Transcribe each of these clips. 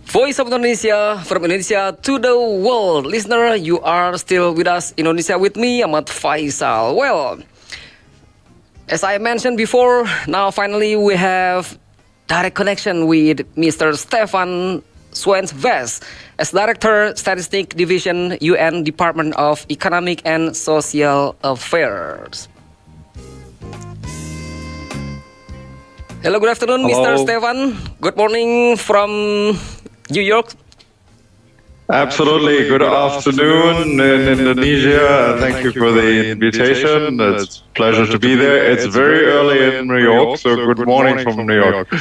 Voice of Indonesia, from Indonesia to the world. Listener, you are still with us, Indonesia with me, Ahmad Faisal. Well, as I mentioned before, now finally we have direct connection with Mr. Stefan Schweinfest as Director, Statistics Division, UN Department of Economic and Social Affairs. Hello, good afternoon, Hello. Mr. Stefan. Good morning from New York. Absolutely. Good afternoon in Indonesia. Thank you for the invitation. It's a pleasure to be there. It's very early in New York, so good morning from New York.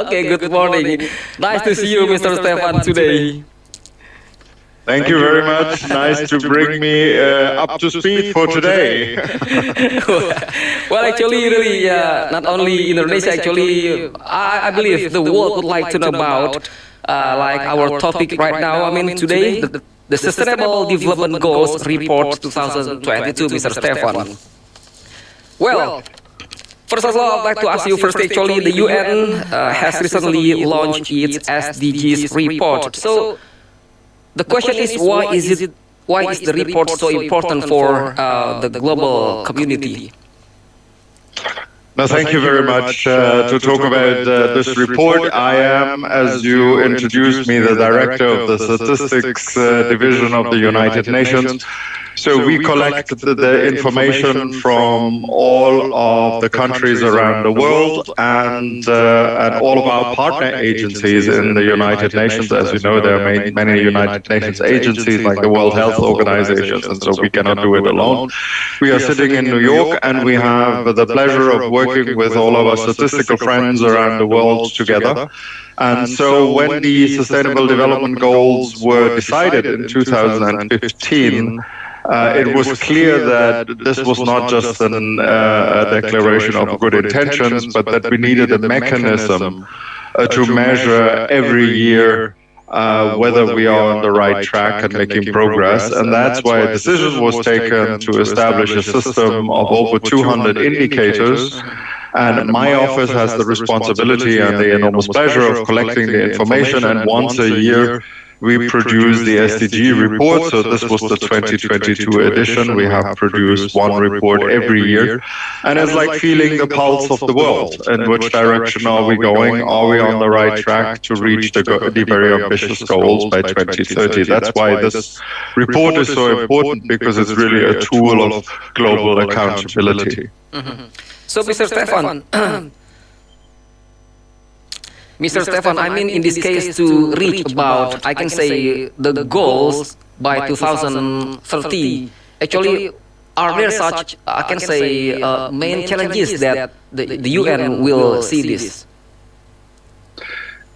Okay, good morning. Nice to see you, Mr. Stefan, today. Thank you very much. Nice to bring me up to speed for today. Well, actually, really, not only Indonesia, actually, I believe the world would like to know about like our topic right now. I mean, today, the Sustainable Development Goals Report 2022, Mr. Stefan. Well, first of all, I'd like to ask you first, actually, the UN has recently launched its SDGs report. So, the question is, why is the report so important for the global community? No, thank you very much. To talk about this report, I am, as you introduced me, the director of the Statistics Division of the United Nations. So we collect the information from all of the countries around the world and all of our partner agencies in the United Nations. As you know, there are many United Nations agencies like the World Health Organization, and so we cannot do it alone. We are sitting in New York, and we have the pleasure of working with all of our statistical friends around the world together. And so when the Sustainable Development Goals were decided in 2015, it was clear that this was not just a declaration of good intentions, but that we needed a mechanism to measure every year whether we are on the right track and making progress. And that's why a decision was taken to establish a system of over 200 indicators. And my office has the responsibility and the enormous pleasure of collecting the information, and once a year we produce the SDG report. So this was the 2022 edition. We have produced one report every year. And it's like feeling the pulse of the world. In which direction are we going? Are we on the right track to reach the very ambitious goals by 2030? That's why this report is so important, because it's really a tool of global accountability. Mm-hmm. So, Mr. Stefan, Mr. Stefan, I mean, in this case, to reach about, I can say, the goals by 2030, actually, are there such, I can say, main challenges that the UN will see this?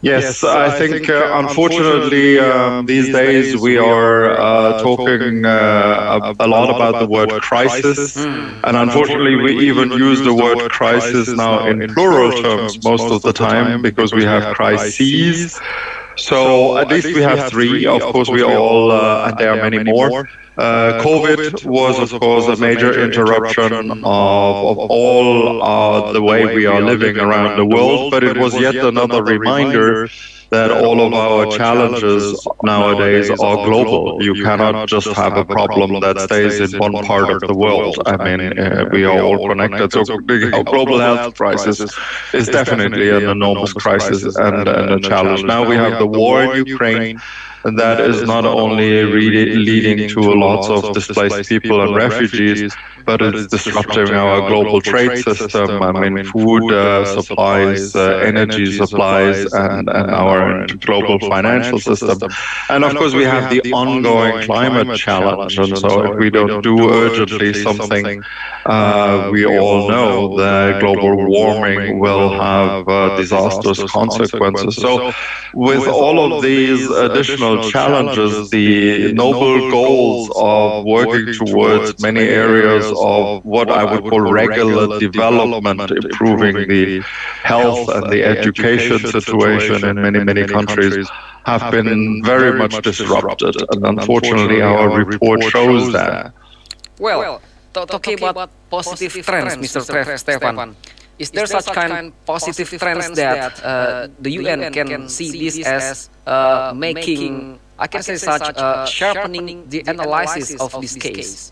Yes, I think unfortunately these days we are talking a lot about the word crisis, and unfortunately we even use the word crisis now in plural terms most of the time, because we have crises. So at least we have three. Of course, we all, and there are many more. COVID was, of course, a major interruption of all the way we are living around the world, but it was yet another reminder that all of our challenges nowadays are global. You cannot just have a problem that stays in one part of the world. I mean, we are all connected. So the global health crisis is definitely an enormous crisis and a challenge. Now we have the war in Ukraine, and that is not only leading to lots of displaced people and refugees, but it's disrupting our global trade system. I mean, food supplies, energy supplies, and our global financial system. And of course, we have the ongoing climate challenge. And so if we don't do urgently something, we all know that global warming will have disastrous consequences. So with all of these additional challenges, the noble goals of working towards many areas of what I would call regular development, improving the health and the education situation in many countries, have been very much disrupted. And unfortunately, our report shows that. Well, talking about positive trends, Mr. Stefan, Is there such kind of positive trends that the UN can see this as making, I can say, such sharpening the analysis of this case?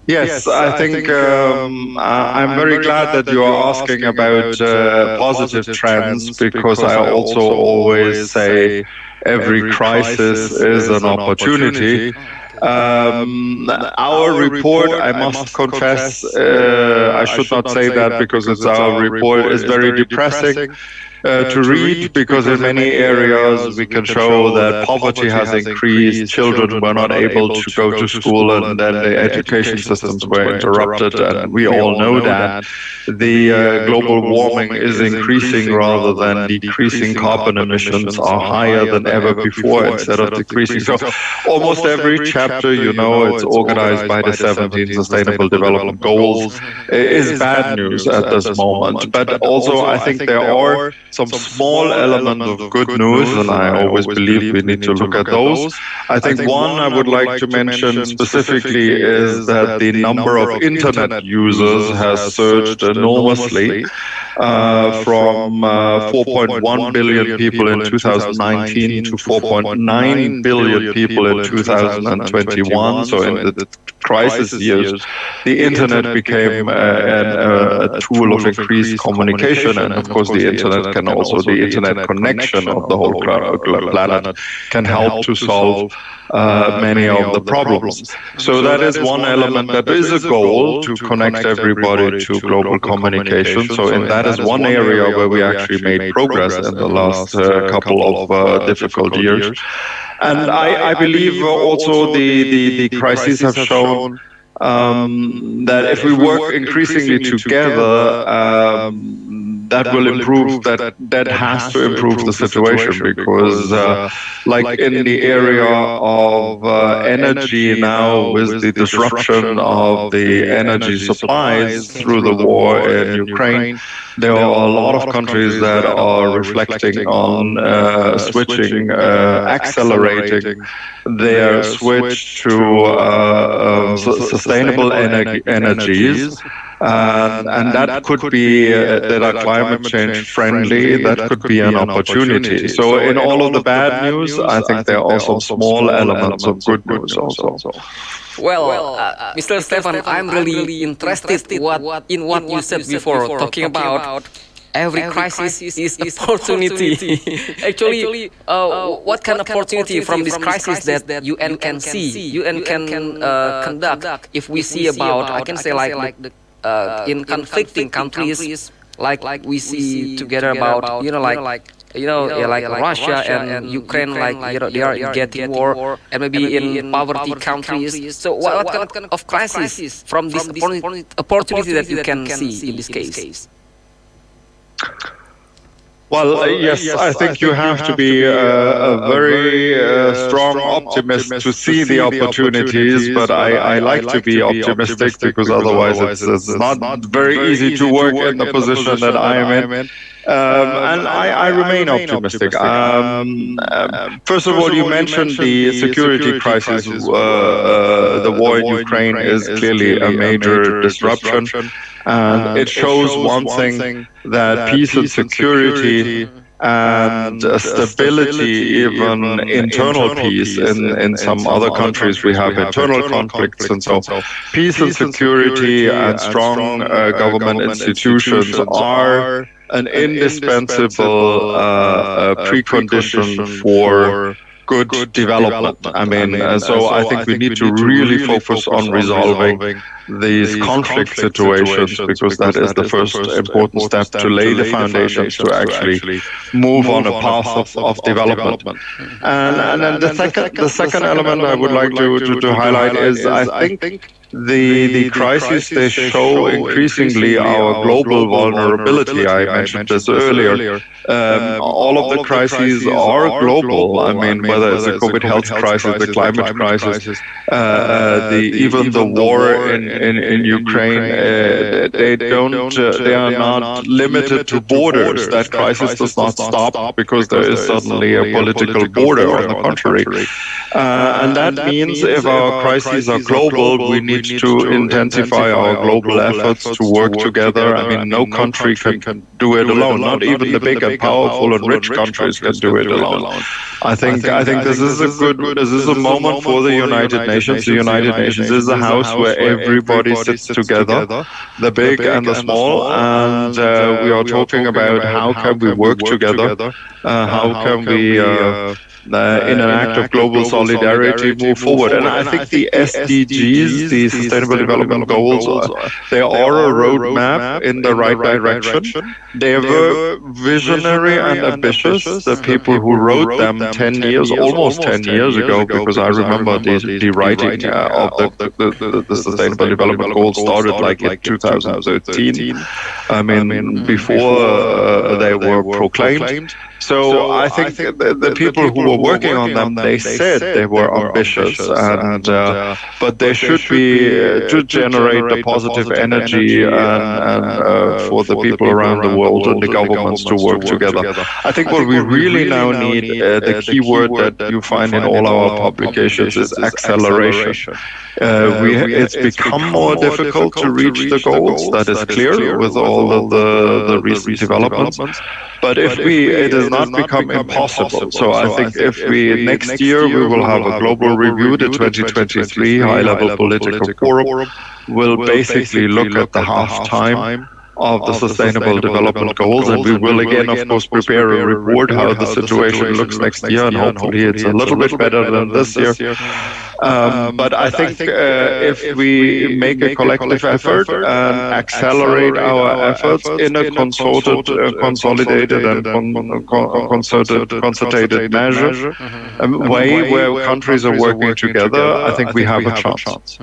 Yes, I think I'm very glad that you are asking about positive trends, because I also always say every crisis is an opportunity. Our report, I must confess, I should not say that because it's our report, is very depressing to read, because in many areas we can show that poverty has increased, children were not able to go to school, and then the education systems were interrupted, and we all know that the global warming is increasing rather than decreasing. Carbon emissions are higher than ever before instead of decreasing. So almost every chapter, it's organized by the 17 Sustainable Development Goals, is bad news at this moment. But also I think there are some small element of good news, and I always believe we need to look at those. I think one I would like to mention specifically is that the number of internet users has surged enormously, from 4.1 billion people in 2019 to 4.9 billion people in 2021. So in the crisis years, the internet became a tool of increased communication, and of course the internet connection of the whole planet can help to solve many of the problems. So that is one element. That is a goal, to connect everybody to global communication. So that is one area where we actually made progress in the last couple of difficult years. And I believe also the crises have shown that if we work increasingly together, that will improve, that has to improve the situation, because like in the area of energy now, with the disruption of the energy supplies through the war in Ukraine, there are a lot of countries that are reflecting on switching, accelerating their switch to sustainable energies. And that could be that are climate change friendly. That could be an opportunity. So in all of the bad news, I think there are some small elements of good news also. Well, Mr. Stefan, I'm really interested in what you said before, talking about every crisis is opportunity. Actually, what kind of opportunity from this crisis that UN can see, UN can conduct, if we see about, I can say, like the in conflicting countries, like we see together about, like Russia and Ukraine, like they are getting war, and maybe in poverty countries. So what kind of crisis from this opportunity that you can see in this case? Well, yes, I think you have to be a very strong optimist to see the opportunities, but I like to be optimistic, because otherwise it's not very easy to work in the position that I am in. And I remain optimistic. First of all, you mentioned the security crisis. The war in Ukraine is clearly a major disruption. And it shows one thing, that peace and security and stability, even internal peace, in some other countries we have internal conflicts, and so peace and security and strong government institutions are an indispensable precondition for good development. I mean, so I think we need to really focus on resolving these conflict situations, because that is the first important step to lay the foundations to actually move on a path of development. And then the second element I would like to highlight is, I think the crises, they show increasingly our global vulnerability. I mentioned this earlier. All of the crises are global. I mean, whether it's the COVID health crisis, the climate crisis, even the war in Ukraine, they are not limited to borders. That crisis does not stop because there is suddenly a political border. On the contrary, And that means if our crises are global, we need to intensify our global efforts to work together. I mean, no country can do it alone. Not even the big and powerful and rich countries can do it alone. I think this is this is a moment for the United Nations. The United Nations is a house where everybody sits together, the big and the small, and we are talking about how can we work together, how can we in an act of global solidarity move forward. And I think the SDGs, the Sustainable Development Goals, they are a roadmap in the right direction. They were visionary and ambitious. The people who wrote them 10 years, almost 10 years ago, because I remember the writing of the Sustainable Development Goals started like in 2013. I mean, before they were proclaimed. So I think the people who were working on them, they said they were ambitious, and but they should be to generate the positive energy and for the people around the world and the governments to work together. I think what we really now need, the key word that you find in all our publications, is acceleration. It's become more difficult to reach the goals. That is clear with all of the recent developments. But it has not become impossible. So I think if next year we will have a global review, the 2023 high-level political forum will basically look at the half-time of the Sustainable Development Goals, and we will again, of course, prepare a report how the situation looks next year, and hopefully it's a little bit better than this year. But I think if we make a collective effort and accelerate our efforts in a consolidated and concerted measure, way where countries are working together, I think we have a chance.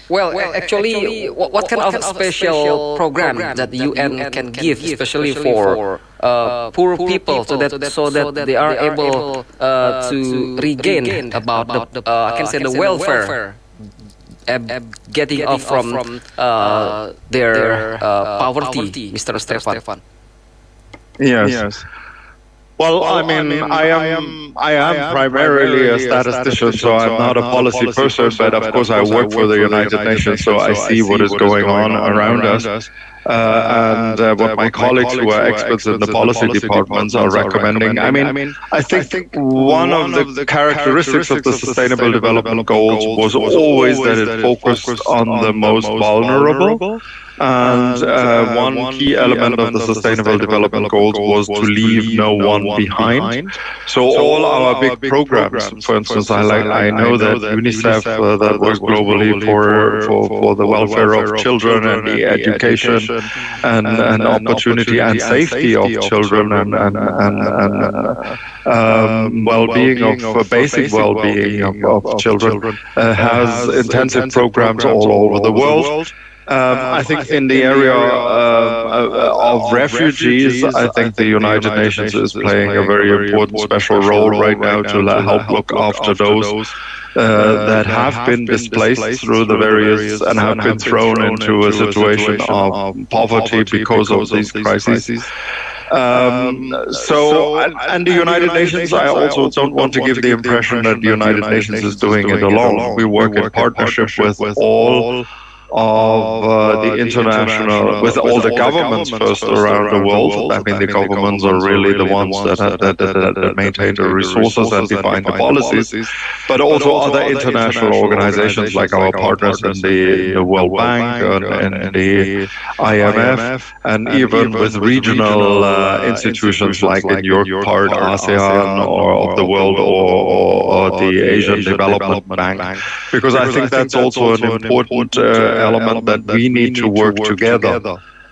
Well, actually, what kind of special program that the UN can give, especially for poor people, so that they are able to regain about the I can say the welfare, getting off from their poverty, Mr. Stefan? Yes. Well, I mean, I am primarily a statistician, so I'm not a policy person, but of course I work for the United Nations, so I see what is going on around us. And what my colleagues who are experts in the policy departments are recommending. I mean, I think one of the characteristics of the Sustainable Development Goals was always that it focused on the most vulnerable. And one key element of the Sustainable Development Goals was to leave no one behind. So all our big programs, for instance, I know that UNICEF that works globally for the welfare of children and the education and opportunity and safety of children and well-being of basic well-being of children has intensive programs all over the world. I think in the area of refugees, I think the United Nations is playing a very important special role right now to help look after those that have been displaced through the various and have been thrown into a situation of poverty because of these crises. And the United Nations, I also don't want to give the impression that the United Nations is doing it alone. We work in partnership with all of the international, with all the governments first around the world. I mean, the governments are really the ones that maintain the resources and define the policies, but also other international organizations like our partners in the World Bank and the IMF, and even with regional institutions like in your part, ASEAN or of the world or the Asian Development Bank, because I think that's also an important element that we need to work together,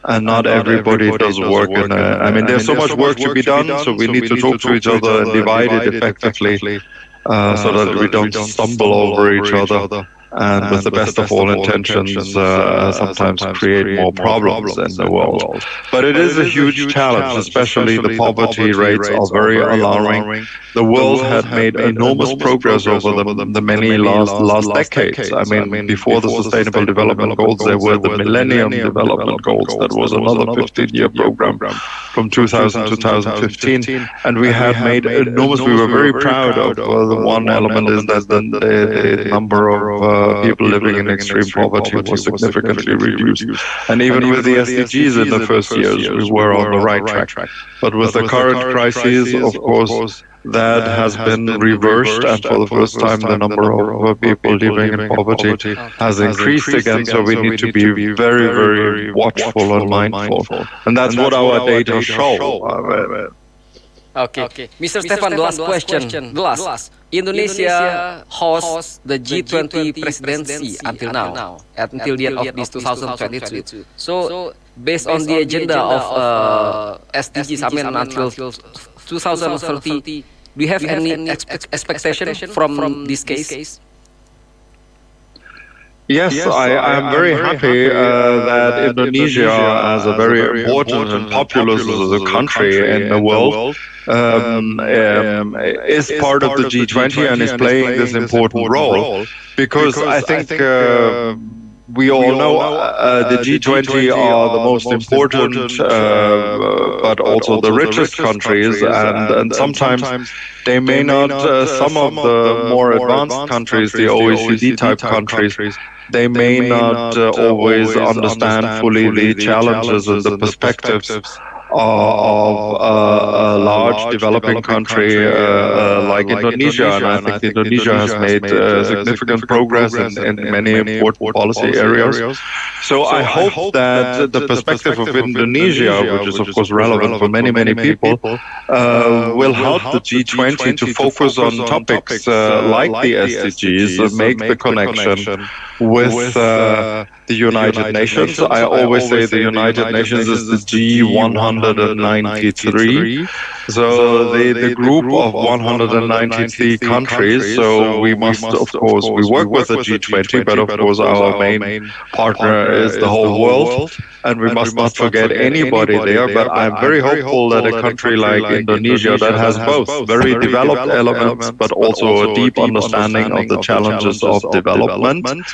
and not everybody does work in I mean, there's so much work to be done, so we need to talk to each other and divide it effectively so that we don't stumble over each other. and with the best of all intentions, sometimes create more problems in the world. But it is a huge challenge, especially the poverty rates are very alarming. The world had made enormous progress over the many last decades. I mean, before the Sustainable Development Goals, there were the Millennium Development Goals. That was another 15-year program from 2000 to 2015, and we had made enormous. We were very proud of the one element is that the number of people living in extreme poverty was significantly reduced, and even with the SDGs in the first years, we were on the right track. But with the current crises, of course, that has been reversed, and for the first time, the number of people living in poverty has increased again. So we need to be very, very watchful and mindful, and that's what our data show. Okay. Mr. Stefan, the last question. The last. Indonesia hosts the G20 presidency until now, until the end of this 2022. So, based on the agenda of SDGs, I mean until 2030, do you have any expectation from this case? Yes, I am very happy that Indonesia, as a very important and populous country in the world, is part of the G20 and is playing this important role, because I think we all know the G20 are the most important, but also the richest countries, and sometimes they may not, some of the more advanced countries, the OECD type countries, they may not always understand fully the challenges and the perspectives of a large developing country like Indonesia, and I think Indonesia has made significant progress in many important policy areas. So I hope that the perspective of Indonesia, which is of course relevant for many people, will help the G20 to focus on topics like the SDGs, make the connection with the United Nations. I always say the United Nations is the G193. So the group of 193 countries. So we must, of course, we work with the G20, but of course our main partner is the whole world, and we must not forget anybody there. But I'm very hopeful that a country like Indonesia, that has both very developed elements, but also a deep understanding of the challenges of development,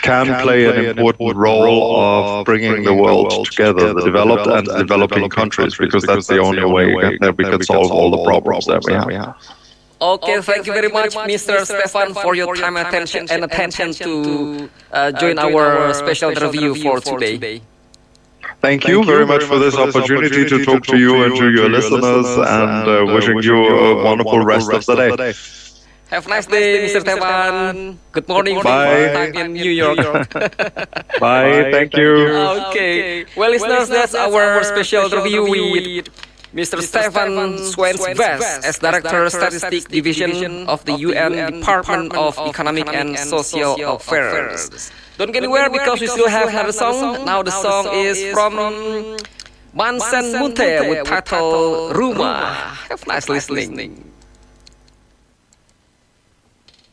can play an important role of bringing the world together, the developed and developing countries, because that's the only way that we can solve all the problems that we have. Okay, thank you very much, Mr. Stefan, for your time and attention to join our special review for today. Thank you very much for this opportunity to talk to you and to your listeners, and wishing you a wonderful rest of the day. Have a nice day, Mr. Stefan. Good morning from Bye. time in New York. Bye, thank you. Okay. Well, listeners, that's our special review with Mr. Stefan Schweinfest as Director Statistics Division of the UN Department of Economic and Social Affairs. Don't get anywhere because we still have another song. Now the song is from Mansen Munte with title Rumah. Have nice listening.